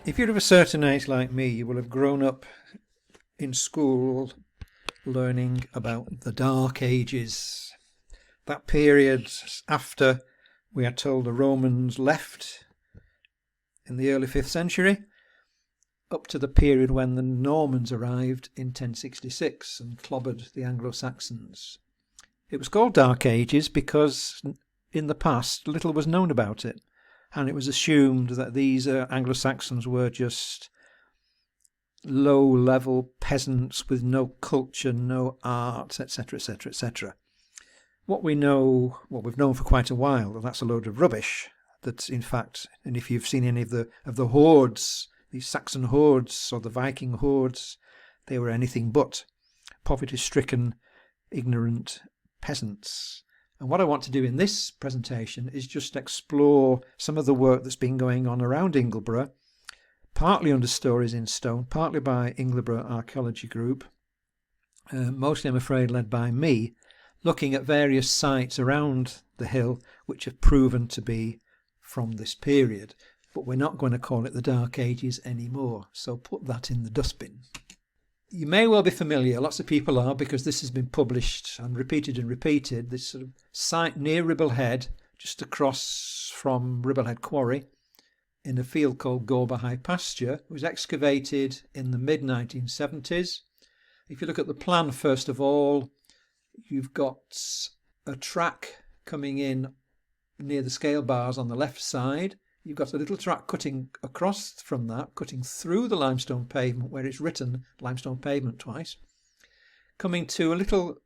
If you're of a certain age like me, you will have grown up in school learning about the Dark Ages. That period after we are told the Romans left in the early 5th century, up to the period when the Normans arrived in 1066 and clobbered the Anglo-Saxons. It was called Dark Ages because in the past little was known about it, and it was assumed that these Anglo-Saxons were just low-level peasants with no culture, no art, etc., etc., etc. What we've known for quite a while, and that's a load of rubbish. That, in fact, and if you've seen any of the hordes, these Saxon hordes or the Viking hordes, they were anything but poverty-stricken, ignorant peasants. And what I want to do in this presentation is just explore some of the work that's been going on around Ingleborough, partly under Stories in Stone, partly by Ingleborough Archaeology Group, mostly, I'm afraid, led by me, looking at various sites around the hill which have proven to be from this period. But we're not going to call it the Dark Ages anymore, so put that in the dustbin. You may well be familiar, lots of people are, because this has been published and repeated, this sort of site near Ribblehead, just across from Ribblehead Quarry, in a field called Gorber High Pasture. It was excavated in the mid-1970s. If you look at the plan, first of all, you've got a track coming in near the scale bars on the left side. You've got a little track cutting across from that, cutting through the limestone pavement where it's written limestone pavement twice, coming to a little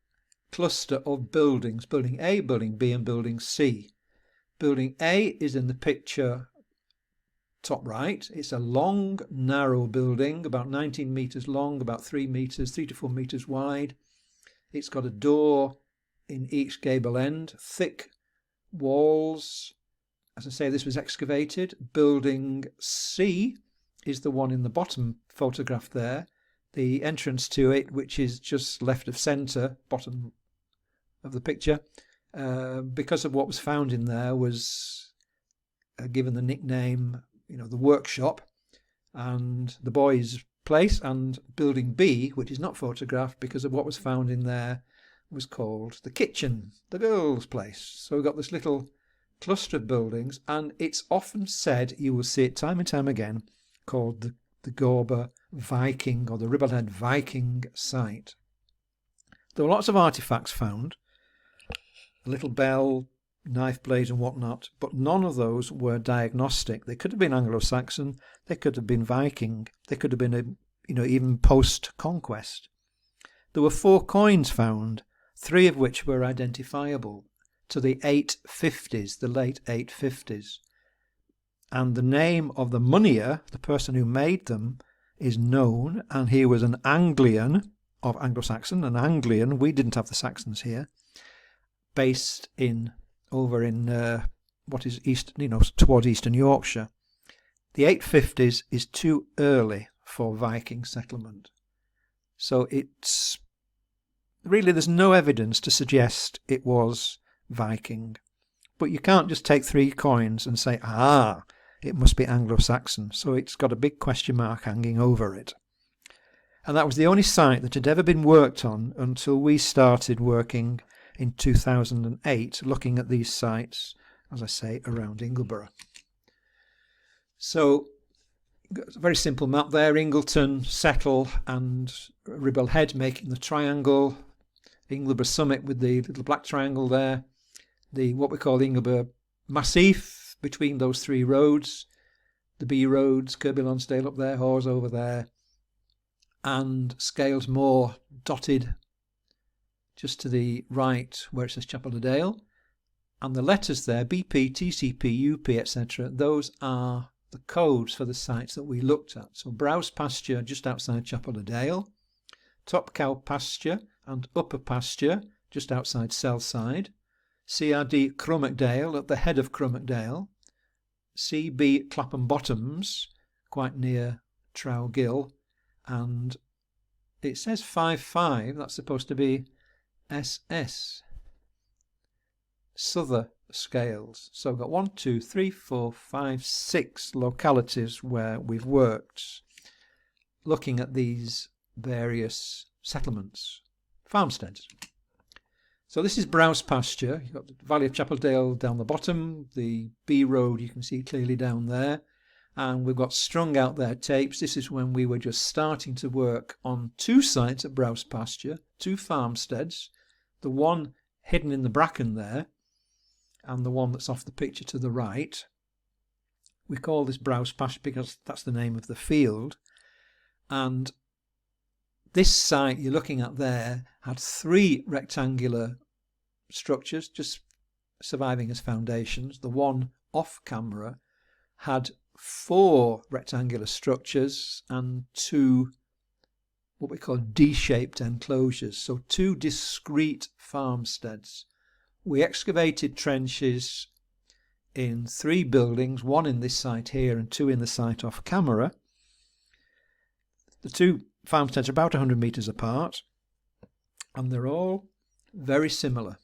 cluster of buildings, building A, building B and building C. Building A is in the picture top right. It's a long, narrow building, about 19 metres long, about 3 to 4 metres wide. It's got a door in each gable end, thick walls. As I say, this was excavated. Building C is the one in the bottom photograph there. The entrance to it, which is just left of centre, bottom of the picture, because of what was found in there, was given the nickname, the workshop and the boys' place. And building B, which is not photographed because of what was found in there, was called the kitchen, the girls' place. So we've got this little cluster of buildings, and it's often said, you will see it time and time again, called the Gorber Viking or the Ribblehead Viking site. There were lots of artifacts found, a little bell, knife blades and whatnot, but none of those were diagnostic. They could have been Anglo-Saxon, they could have been Viking, they could have been even post-conquest. There were 4 coins found, 3 of which were identifiable to the 850s, the late 850s. And the name of the moneyer, the person who made them, is known, and he was an Anglian of Anglo-Saxon, an Anglian. We didn't have the Saxons here, based over in what is east, towards eastern Yorkshire. The 850s is too early for Viking settlement. So it's really, there's no evidence to suggest it was Viking. But you can't just take 3 coins and say, it must be Anglo-Saxon. So it's got a big question mark hanging over it. And that was the only site that had ever been worked on until we started working in 2008, looking at these sites, as I say, around Ingleborough. So a very simple map there: Ingleton, Settle and Ribblehead making the triangle, Ingleborough summit with the little black triangle there, what we call the Ingleborough massif between those 3 roads, the B roads, Kirby Lonsdale up there, Hawes over there, and Scales Moor dotted just to the right where it says Chapel of Dale. And the letters there, BP, TCP, UP, etc., those are the codes for the sites that we looked at. So Browse Pasture just outside Chapel of Dale, Top Cow Pasture and Upper Pasture just outside Sellside, CRD Crumb Dale at the head of Crumb Dale, CB Clapham Bottoms quite near Trow Gill, and it says 55, that's supposed to be SS, Souther scales. So we've got 1, 2, 3, 4, 5, 6 localities where we've worked looking at these various settlements, farmsteads. So this is Browse Pasture. You've got the Valley of Chapeldale down the bottom, the B road you can see clearly down there, and we've got strung out there tapes. This is when we were just starting to work on 2 sites at Browse Pasture, 2 farmsteads, the one hidden in the bracken there and the one that's off the picture to the right. We call this Browse Pasture because that's the name of the field. And this site you're looking at there had 3 rectangular structures just surviving as foundations. The one off camera had 4 rectangular structures and 2 what we call D-shaped enclosures, so 2 discrete farmsteads. We excavated trenches in 3 buildings, 1 in this site here and 2 in the site off camera. The 2 farmsteads are about 100 metres apart, and they're all very similar.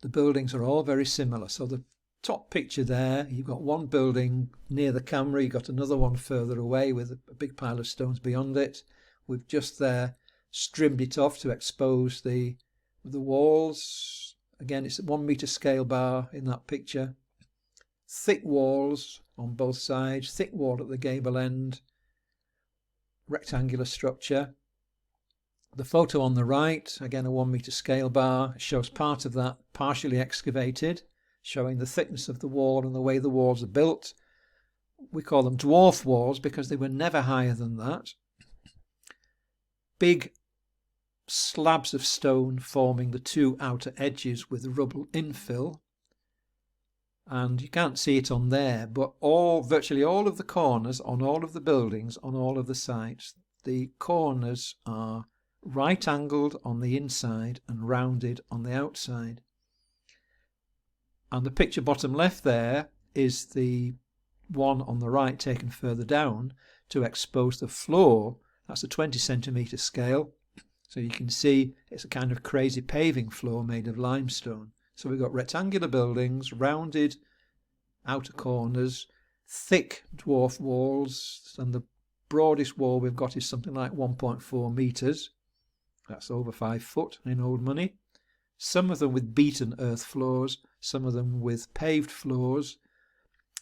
The buildings are all very similar. So the top picture there, you've got one building near the camera, you've got another one further away with a big pile of stones beyond it. We've just there trimmed it off to expose the walls. Again, it's a 1 metre scale bar in that picture. Thick walls on both sides, thick wall at the gable end, rectangular structure. The photo on the right, again a 1 metre scale bar, shows part of that partially excavated, showing the thickness of the wall and the way the walls are built. We call them dwarf walls because they were never higher than that. Big slabs of stone forming the 2 outer edges with rubble infill. And you can't see it on there, but virtually all of the corners on all of the buildings, on all of the sites, the corners are right angled on the inside and rounded on the outside. And the picture bottom left there is the one on the right taken further down to expose the floor. That's a 20 centimetre scale. So you can see it's a kind of crazy paving floor made of limestone. So we've got rectangular buildings, rounded outer corners, thick dwarf walls, and the broadest wall we've got is something like 1.4 metres. That's over 5 foot in old money. Some of them with beaten earth floors, some of them with paved floors,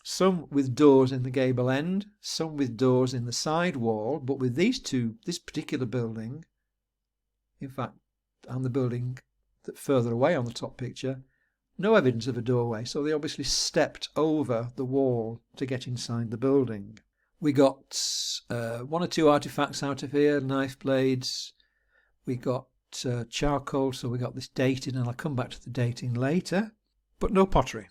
some with doors in the gable end, some with doors in the side wall. But with these 2, this particular building, in fact, and the building that further away on the top picture, no evidence of a doorway, so they obviously stepped over the wall to get inside the building. We got 1 or 2 artifacts out of here, knife blades. We got charcoal, so we got this dated, and I'll come back to the dating later, but no pottery.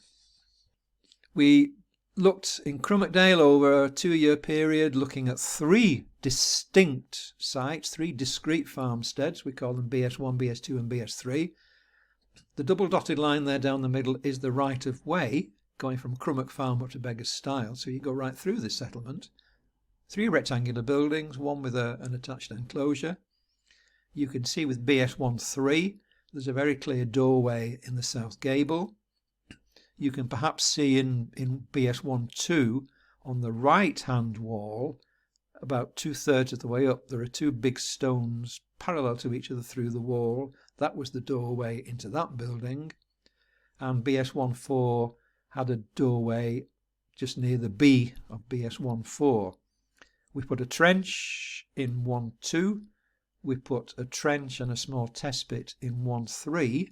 We looked in Crumb Dale over a 2-year period, looking at 3 distinct sites, 3 discrete farmsteads. We call them BS1, BS2 and BS3. The double dotted line there down the middle is the right of way going from Crummock Farm up to Beggar's Stile, so you go right through this settlement. 3 rectangular buildings, one with an attached enclosure. You can see with BS1-3 there's a very clear doorway in the south gable. You can perhaps see in BS1-2 on the right hand wall, about 2/3 of the way up, there are 2 big stones parallel to each other through the wall. That was the doorway into that building. And BS1-4 had a doorway just near the B of BS1-4. We put a trench in 1-2. We put a trench and a small test pit in 1-3.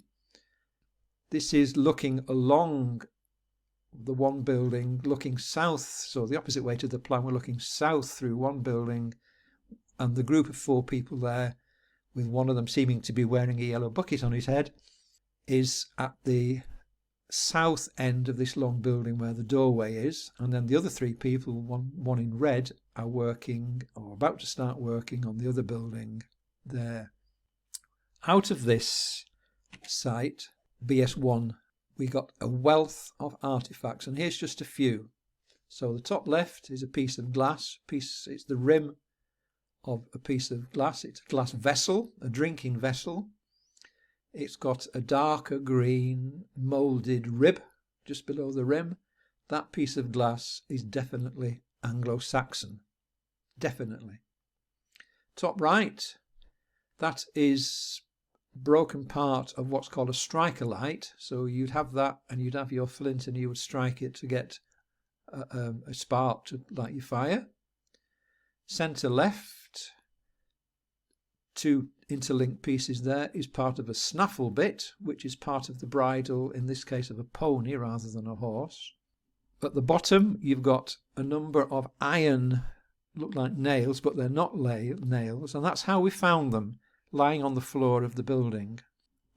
This is looking along the one building, looking south, so the opposite way to the plan. We're looking south through one building, and the group of 4 people there, with one of them seeming to be wearing a yellow bucket on his head, is at the south end of this long building where the doorway is. And then the other 3 people, one in red, are working or about to start working on the other building there. Out of this site, BS1, we got a wealth of artifacts, and here's just a few. So the top left is a piece of glass. It's the rim of a piece of glass. It's a glass vessel, a drinking vessel. It's got a darker green moulded rib just below the rim. That piece of glass is definitely Anglo-Saxon. Definitely. Top right, that is broken part of what's called a striker light. So you'd have that and you'd have your flint and you would strike it to get a spark to light your fire. Centre left, two interlinked pieces there, is part of a snaffle bit, which is part of the bridle, in this case of a pony rather than a horse. At the bottom you've got a number of iron, look like nails, but they're not nails, and that's how we found them, lying on the floor of the building.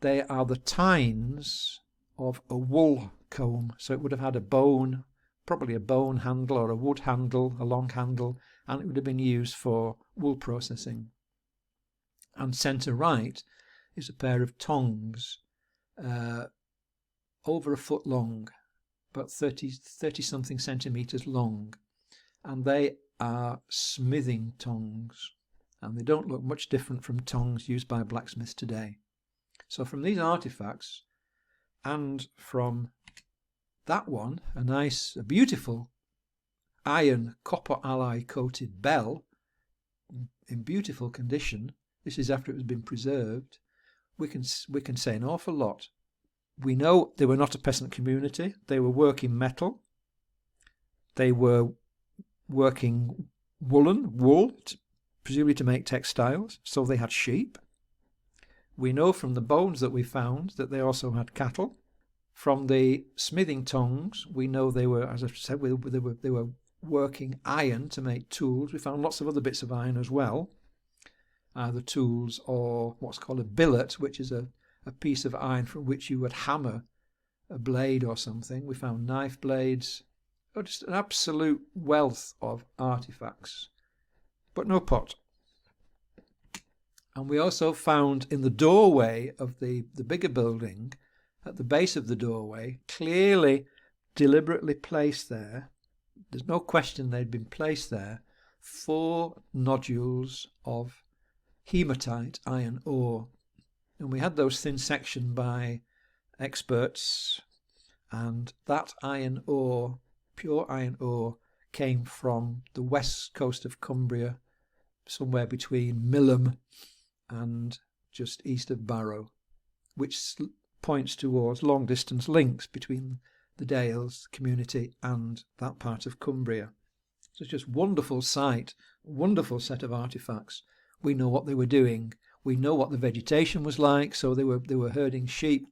They are the tines of a wool comb, so it would have had a bone, probably a bone handle or a wood handle, a long handle, and it would have been used for wool processing. And centre right is a pair of tongs, over a foot long, about 30 something centimetres long, and they are smithing tongs, and they don't look much different from tongs used by blacksmiths today. So from these artefacts, and from that one, a beautiful iron copper alloy coated bell in beautiful condition, this is after it has been preserved, we can say an awful lot. We know they were not a peasant community. They were working metal. They were working wool, presumably to make textiles, so they had sheep. We know from the bones that we found that they also had cattle. From the smithing tongs, we know they were, as I said, they were working iron to make tools. We found lots of other bits of iron as well, either tools or what's called a billet, which is a piece of iron from which you would hammer a blade or something. We found knife blades, just an absolute wealth of artifacts, but no pot. And we also found in the doorway of the bigger building, at the base of the doorway, clearly deliberately placed there, there's no question they'd been placed there, 4 nodules of hematite iron ore. And we had those thin sectioned by experts, and that iron ore, pure iron ore, came from the west coast of Cumbria, somewhere between Millennium and just east of Barrow, which points towards long distance links between the Dales community and that part of Cumbria. So it's just wonderful site, wonderful set of artifacts. We know what they were doing. We know what the vegetation was like. So they were herding sheep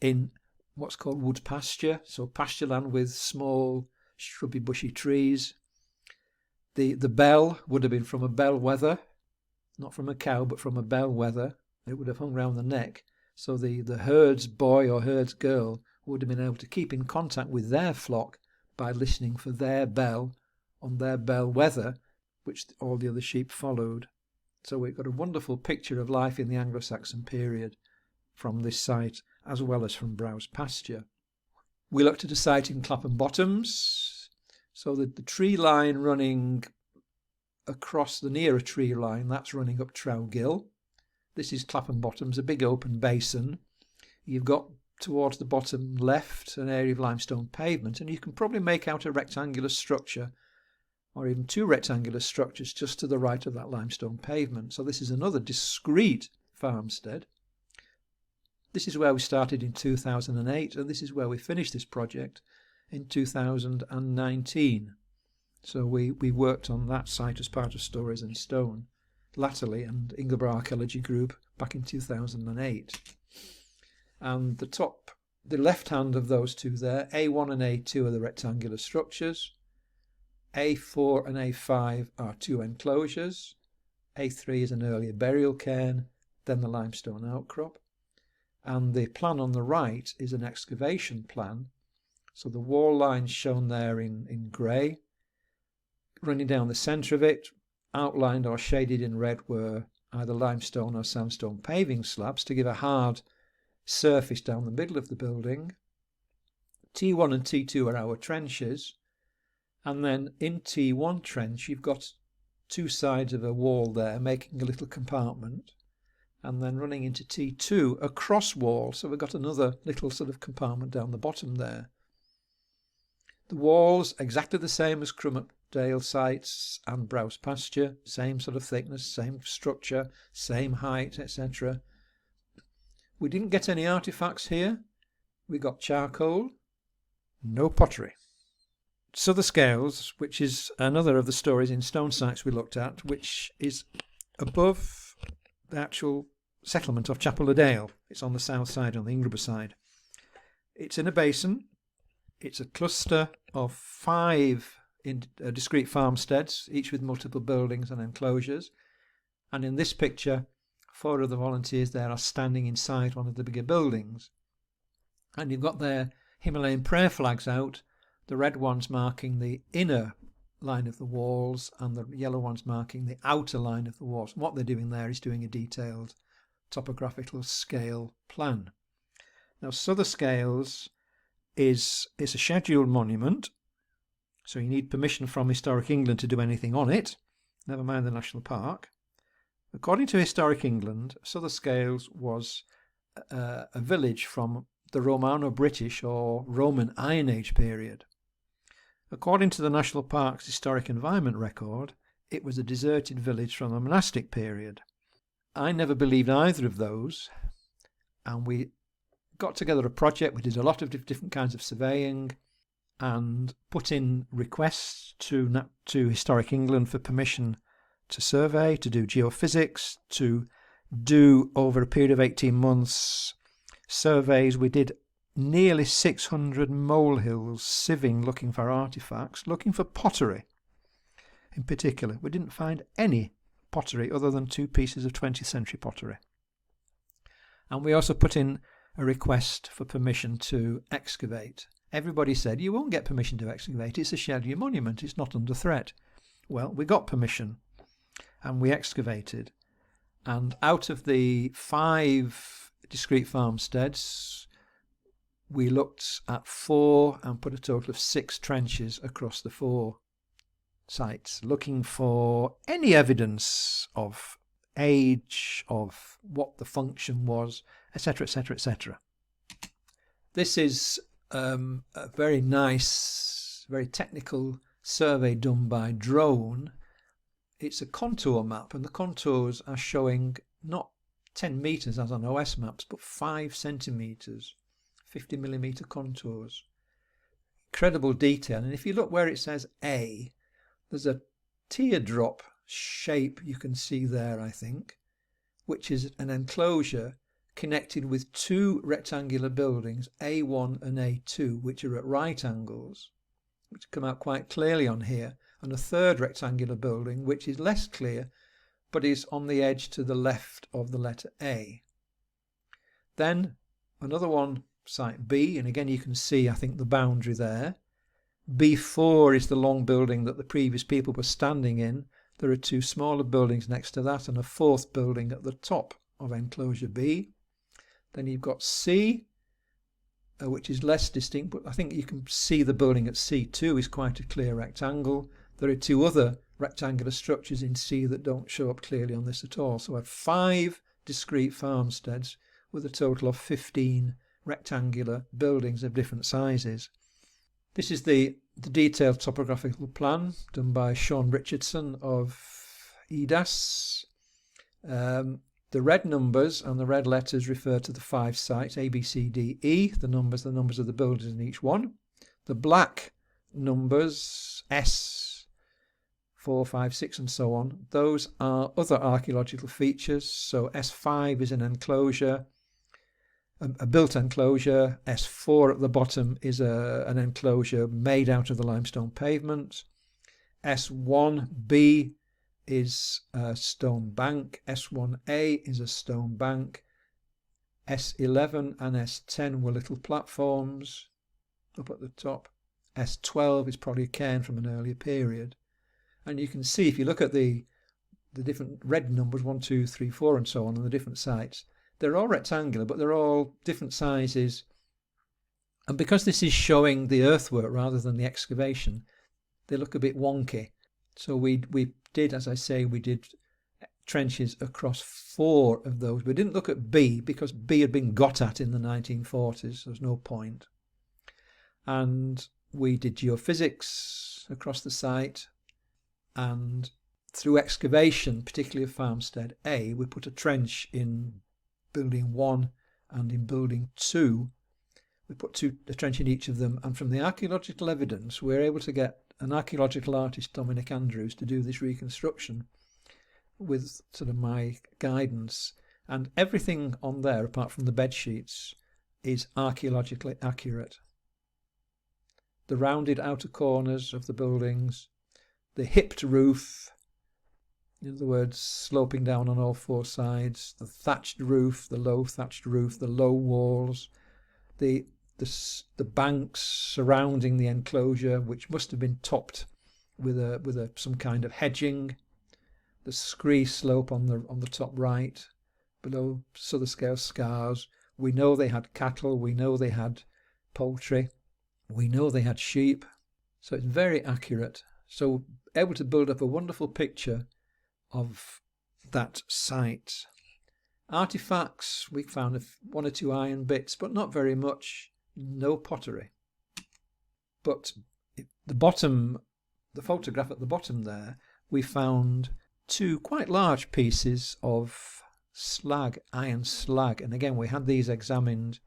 in what's called wood pasture, so pasture land with small shrubby bushy trees. The bell would have been from a bellwether, not from a cow, but from a bellwether. It would have hung round the neck. So the herd's boy or herd's girl would have been able to keep in contact with their flock by listening for their bell on their bellwether, which all the other sheep followed. So we've got a wonderful picture of life in the Anglo-Saxon period from this site, as well as from Browse Pasture. We looked at a site in Clapham Bottoms, so the tree line running across the nearer tree line, that's running up Trowgill. This is Clapham Bottoms, a big open basin. You've got towards the bottom left an area of limestone pavement, and you can probably make out a rectangular structure, or even 2 rectangular structures just to the right of that limestone pavement. So this is another discrete farmstead. This is where we started in 2008, and this is where we finished this project in 2019. So we worked on that site as part of Stories in Stone latterly, and Ingleborough Archaeology Group back in 2008. And the left hand of those two there, A1 and A2 are the rectangular structures. A4 and A5 are 2 enclosures. A3 is an earlier burial cairn, then the limestone outcrop. And the plan on the right is an excavation plan. So the wall lines shown there in grey, running down the centre of it, outlined or shaded in red, were either limestone or sandstone paving slabs to give a hard surface down the middle of the building. T1 and T2 are our trenches, and then in T1 trench you've got 2 sides of a wall there making a little compartment, and then running into T2, a cross wall. So we've got another little sort of compartment down the bottom there. The walls exactly the same as Crumb Dale sites and Browse Pasture, same sort of thickness, same structure, same height, etc. We didn't get any artifacts here. We got charcoal, no pottery. So the scales, which is another of the stories in stone sites we looked at, which is above the actual settlement of Chapel-le-Dale. It's on the south side, on the Ingleborough side. It's in a basin. It's a cluster of 5 discrete farmsteads, each with multiple buildings and enclosures. And in this picture, 4 of the volunteers there are standing inside one of the bigger buildings. And you've got their Himalayan prayer flags out, the red ones marking the inner line of the walls and the yellow ones marking the outer line of the walls. And what they're doing there is doing a detailed topographical scale plan. Now, Souther Scales is a scheduled monument, so you need permission from Historic England to do anything on it, never mind the National Park. According to Historic England, Souther Scales was a village from the Romano-British or Roman Iron Age period. According to the National Park's Historic Environment Record, it was a deserted village from the monastic period. I never believed either of those, and we got together a project. We did a lot of different kinds of surveying and put in requests to Historic England for permission to survey, to do geophysics, to do over a period of 18 months surveys. We did nearly 600 molehills, sieving, looking for artifacts, looking for pottery in particular. We didn't find any pottery other than 2 pieces of 20th century pottery. And we also put in a request for permission to excavate. Everybody said, you won't get permission to excavate, it's a scheduled monument, it's not under threat. Well, we got permission and we excavated. And out of the 5 discrete farmsteads, we looked at 4 and put a total of 6 trenches across the 4 sites, looking for any evidence of age, of what the function was, etc., etc., etc. This is a very nice, very technical survey done by drone. It's a contour map, and the contours are showing not 10 metres as on OS maps, but 5 centimetres, 50mm contours. Incredible detail. And if you look where it says A, there's a teardrop shape you can see there, I think, which is an enclosure connected with 2 rectangular buildings, A1 and A2, which are at right angles, which come out quite clearly on here, and a 3rd rectangular building, which is less clear, but is on the edge to the left of the letter A. Then another one, site B, and again you can see, I think, the boundary there. B4 is the long building that the previous people were standing in. There are 2 smaller buildings next to that and a 4th building at the top of enclosure B. Then you've got C, which is less distinct, but I think you can see the building at C2 is quite a clear rectangle. There are 2 other rectangular structures in C that don't show up clearly on this at all. So I have 5 discrete farmsteads with a total of 15 rectangular buildings of different sizes. This is the detailed topographical plan done by Sean Richardson of EDAS. The red numbers and the red letters refer to the 5 sites, A, B, C, D, E, the numbers of the buildings in each one. The black numbers, S, 4, 5, 6 and so on, those are other archaeological features. So S5 is an enclosure, a built enclosure. S4 at the bottom is an enclosure made out of the limestone pavement. S1B is a stone bank. S1A is a stone bank. S11 and S10 were little platforms up at the top. S12 is probably a cairn from an earlier period. And you can see, if you look at the different red numbers, 1, 2, 3, 4 and so on the different sites, they're all rectangular, but they're all different sizes. And because this is showing the earthwork rather than the excavation, they look a bit wonky. So we did, as I say, we did trenches across 4 of those. We didn't look at B because B had been got at in the 1940s. There was no point. And we did geophysics across the site, and through excavation, particularly of Farmstead A, we put a trench in building 1 and in building 2. We put a trench in each of them, and from the archaeological evidence we're able to get an archaeological artist, Dominic Andrews, to do this reconstruction with sort of my guidance, and everything on there apart from the bed sheets is archaeologically accurate. The rounded outer corners of the buildings, the hipped roof, in other words sloping down on all 4 sides, the thatched roof, the low thatched roof, the low walls, the banks surrounding the enclosure, which must have been topped with some kind of hedging, the scree slope on the top right, below Souther Scale scars. We know they had cattle, we know they had poultry, we know they had sheep, so it's very accurate. So able to build up a wonderful picture of that site. Artifacts, we found 1 or 2 iron bits, but not very much. No pottery. But the photograph at the bottom there, we found 2 quite large pieces of slag, iron slag, and again we had these examined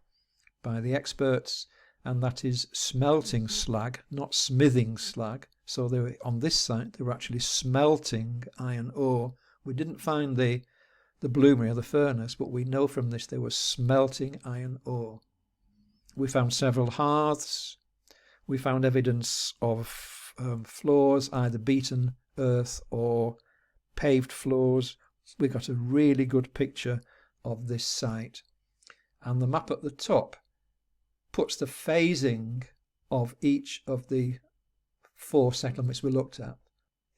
by the experts, and that is smelting slag, not smithing slag. So they were, on this site they were actually smelting iron ore. We didn't find the bloomery or the furnace, but we know from this they were smelting iron ore. We found several hearths. We found evidence of floors, either beaten earth or paved floors. We got a really good picture of this site. And the map at the top puts the phasing of each of the 4 settlements we looked at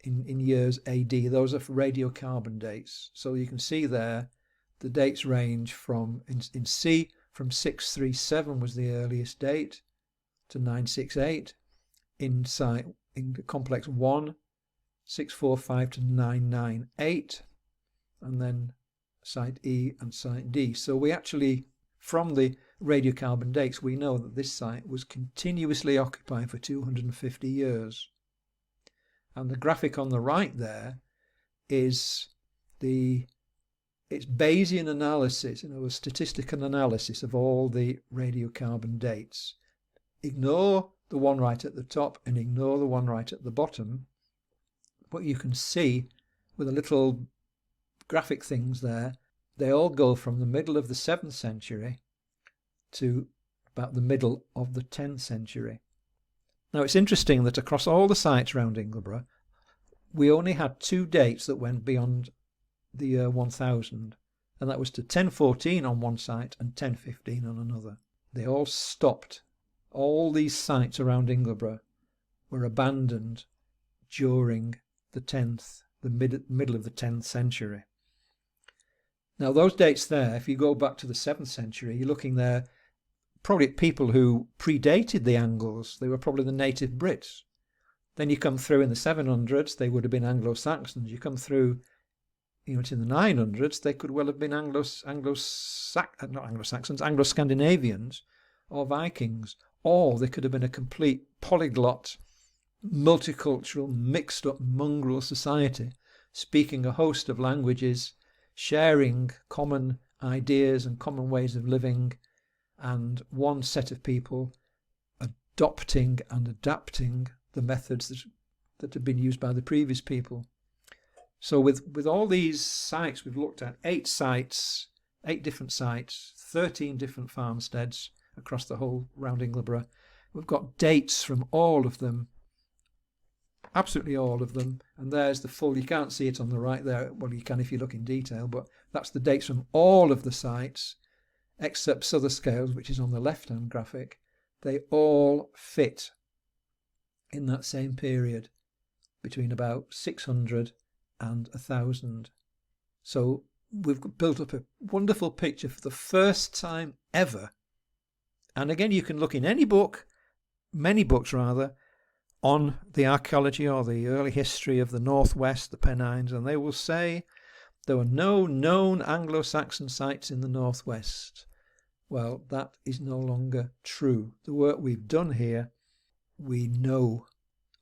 in years AD. Those are radiocarbon dates. So you can see there the dates range from, in C, from 637 was the earliest date to 968. In the complex 1, 645 to 998, and then site E and site D. So we actually, from the radiocarbon dates, we know that this site was continuously occupied for 250 years. And the graphic on the right there is it's Bayesian analysis, a statistical analysis of all the radiocarbon dates. Ignore the one right at the top and ignore the one right at the bottom. But you can see with the little graphic things there, they all go from the middle of the 7th century to about the middle of the 10th century. Now it's interesting that across all the sites around Ingleborough, we only had 2 dates that went beyond the year 1000, and that was to 1014 on one site and 1015 on another. They all stopped. All these sites around Ingleborough were abandoned during the middle of the 10th century. Now those dates there, if you go back to the 7th century, you're looking there probably at people who predated the Angles. They were probably the native Brits. Then you come through in the 700s, they would have been Anglo-Saxons. You come through to the 900s, they could well have been Anglo-Scandinavians or Vikings, or they could have been a complete polyglot, multicultural, mixed-up mongrel society, speaking a host of languages, sharing common ideas and common ways of living, and one set of people adopting and adapting the methods that had been used by the previous people. So with all these sites, we've looked at 8 different sites, 13 different farmsteads across the whole round Ingleborough. We've got dates from all of them, absolutely all of them, and there's the full, you can't see it on the right there, well you can if you look in detail, but that's the dates from all of the sites, except Souther Scales, which is on the left-hand graphic. They all fit in that same period, between about 600 and 1000. So we've built up a wonderful picture for the first time ever. And again, you can look in any book, many books rather, on the archaeology or the early history of the Northwest, the Pennines, and they will say There were no known Anglo-Saxon sites in the northwest. Well, that is no longer true. The work we've done here, we know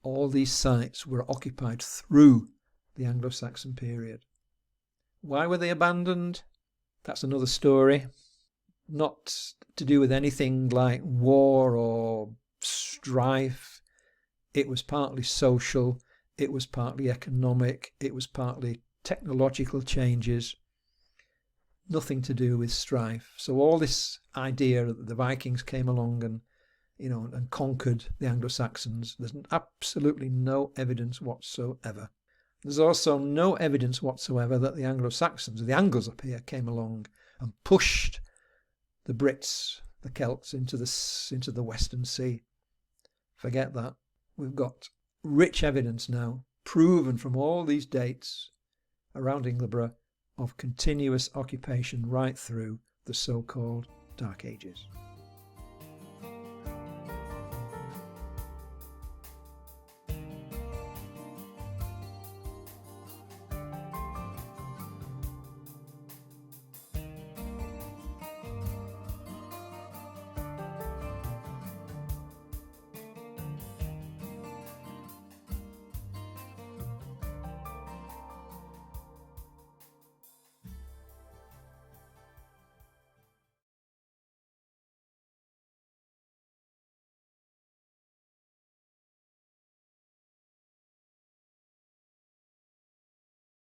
all these sites were occupied through the Anglo-Saxon period. Why were they abandoned? That's another story. Not to do with anything like war or strife. It was partly social, it was partly economic, it was partly technological changes. Nothing to do with strife. So all this idea that the Vikings came along and and conquered the Anglo-Saxons, there's absolutely no evidence whatsoever. There's also no evidence whatsoever that the Anglo-Saxons, the Angles up here, came along and pushed the Brits, the Celts, into the Western Sea. Forget that. We've got rich evidence now, proven from all these dates around Ingleborough, of continuous occupation right through the so-called Dark Ages.